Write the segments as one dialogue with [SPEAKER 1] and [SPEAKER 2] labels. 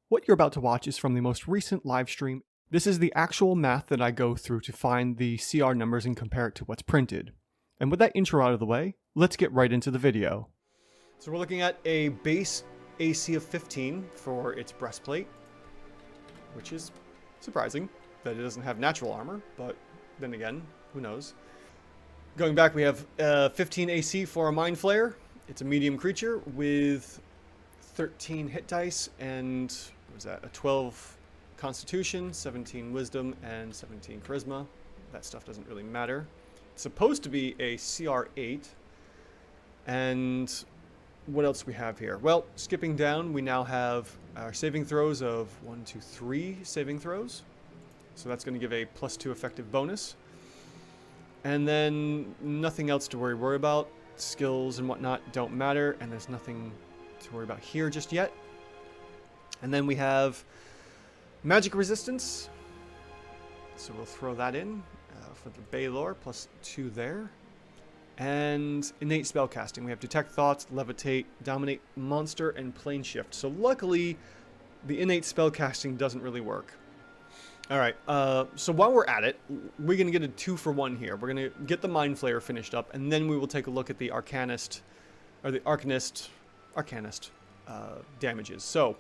[SPEAKER 1] What you're about to watch is from the most recent live stream. This is the actual math that I go through to find the CR numbers and compare it to what's printed. And with that intro out of the way, let's get right into the video. So we're looking at a base AC of 15 for its breastplate, which is surprising that it doesn't have natural armor, but then again, who knows. Going back, we have 15 AC for a Mind Flayer. It's a medium creature with 13 hit dice and what was that? A 12 Constitution, 17 Wisdom, and 17 Charisma. That stuff doesn't really matter. It's supposed to be a CR8. And what else do we have here? Well, skipping down, we now have our saving throws of 1, 2, 3 saving throws. So that's going to give a +2 effective bonus. And then nothing else to worry about. Skills and whatnot don't matter, and there's nothing to worry about here just yet. And then we have magic resistance. So we'll throw that in for the Baylor, +2 there. And innate spellcasting. We have detect thoughts, levitate, dominate monster, and plane shift. So luckily, the innate spellcasting doesn't really work. All right, so while we're at it, we're going to get a 2-for-1 here. We're going to get the Mind Flayer finished up, and then we will take a look at the Arcanist damages. So,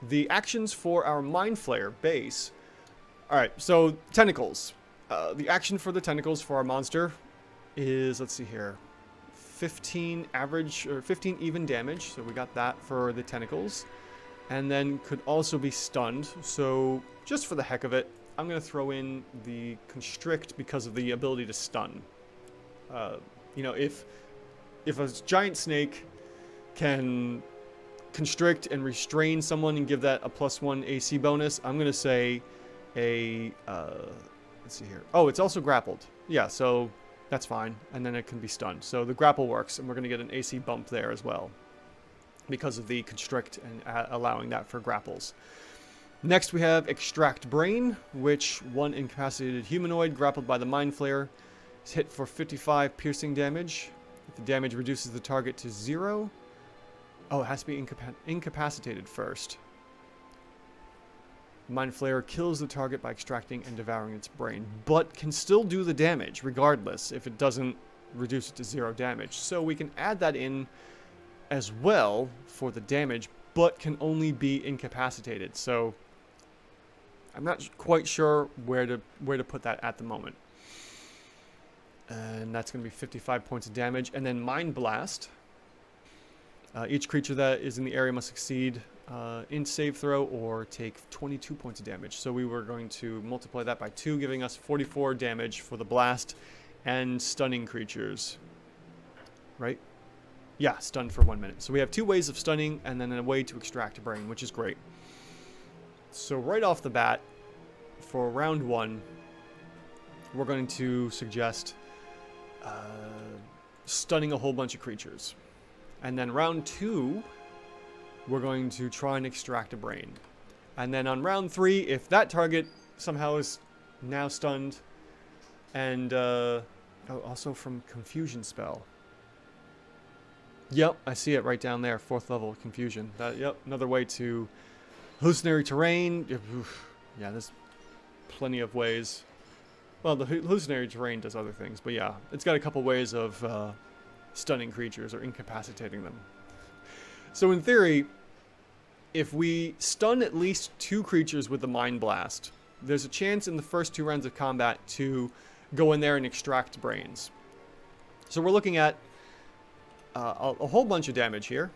[SPEAKER 1] the actions for our Mind Flayer base. All right, so tentacles. The action for the tentacles for our monster is, let's see here, 15 average, or 15 even damage. So we got that for the tentacles. And then could also be stunned. So just for the heck of it, I'm going to throw in the constrict because of the ability to stun. You know, if a giant snake can constrict and restrain someone and give that a +1 AC bonus, I'm going to say a, let's see here. Oh, it's also grappled. Yeah, so that's fine. And then it can be stunned. So the grapple works, and we're going to get an AC bump there as well, because of the constrict and allowing that for grapples. Next we have Extract Brain, which one incapacitated humanoid grappled by the Mind Flayer is hit for 55 piercing damage. If the damage reduces the target to 0. Oh, it has to be incapacitated first. Mind Flayer kills the target by extracting and devouring its brain, but can still do the damage regardless if it doesn't reduce it to 0 damage. So we can add that in as well for the damage, but can only be incapacitated. So I'm not quite sure where to put that at the moment. And that's going to be 55 points of damage. And then Mind Blast. Each creature that is in the area must succeed in save throw or take 22 points of damage. So we were going to multiply that by 2, giving us 44 damage for the blast and stunning creatures. Right? Yeah, stunned for 1 minute. So we have 2 ways of stunning and then a way to extract a brain, which is great. So right off the bat, for round 1, we're going to suggest stunning a whole bunch of creatures. And then round 2, we're going to try and extract a brain. And then on round 3, if that target somehow is now stunned, and also from Confusion spell. Yep, I see it right down there. 4th level confusion. Yep, another way to hallucinatory terrain. Yeah, there's plenty of ways. Well, the hallucinatory terrain does other things, but yeah, it's got a couple ways of stunning creatures or incapacitating them. So in theory, if we stun at least 2 creatures with the Mind Blast, there's a chance in the first 2 rounds of combat to go in there and extract brains. So we're looking at a whole bunch of damage here,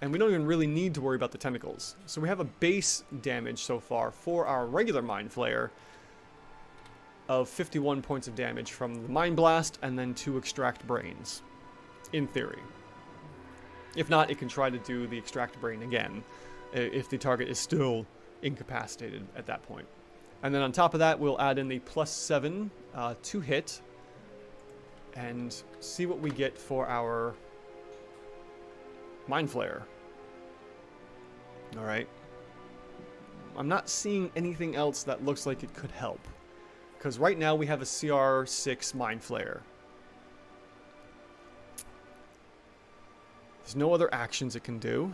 [SPEAKER 1] and we don't even really need to worry about the tentacles. So we have a base damage so far for our regular Mind Flayer of 51 points of damage from the Mind Blast and then 2 extract brains, in theory. If not, it can try to do the extract brain again if the target is still incapacitated at that point. And then on top of that, we'll add in the +7 to hit and see what we get for our Mind Flayer. Alright. I'm not seeing anything else that looks like it could help. Because right now we have a CR6 Mind Flayer. There's no other actions it can do.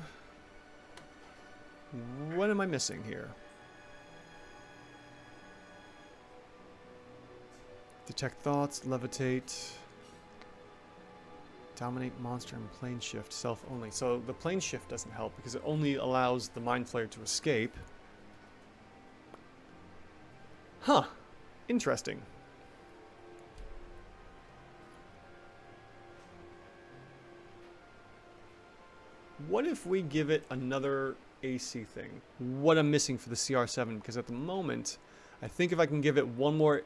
[SPEAKER 1] What am I missing here? Detect thoughts, levitate, dominate monster, and plane shift, self only. So the plane shift doesn't help because it only allows the Mind Flayer to escape. Huh. Interesting. What if we give it another AC thing? What I'm missing for the CR7, because at the moment, I think if I can give it one more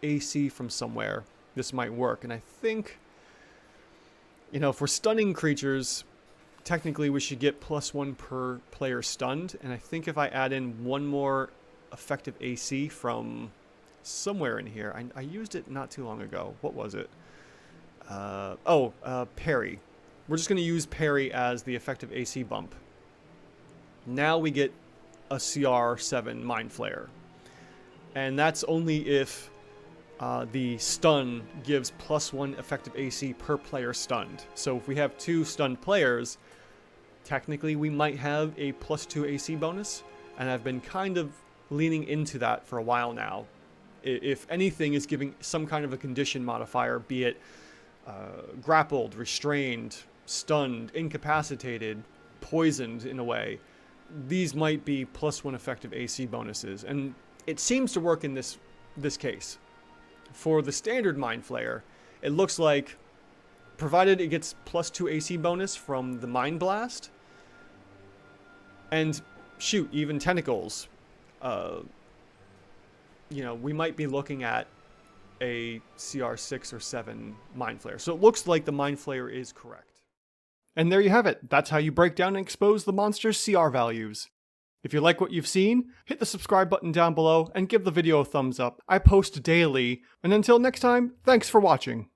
[SPEAKER 1] AC from somewhere, this might work. And I think, you know, if we're stunning creatures, technically we should get +1 per player stunned. And I think if I add in one more effective AC from somewhere in here, I used it not too long ago. What was it? Parry. We're just going to use parry as the effective AC bump. Now we get a CR7 Mind Flayer. And that's only if the stun gives +1 effective AC per player stunned. So if we have 2 stunned players, technically we might have a +2 AC bonus. And I've been kind of leaning into that for a while now. If anything is giving some kind of a condition modifier, be it grappled, restrained, stunned, incapacitated, poisoned in a way, these might be +1 effective AC bonuses. And it seems to work in this case. For the standard Mind Flayer, it looks like, provided it gets +2 AC bonus from the Mind Blast, and shoot, even Tentacles, you know, we might be looking at a CR6 or 7 Mind Flayer. So it looks like the Mind Flayer is correct. And there you have it. That's how you break down and expose the monster's CR values. If you like what you've seen, hit the subscribe button down below and give the video a thumbs up. I post daily, and until next time, thanks for watching.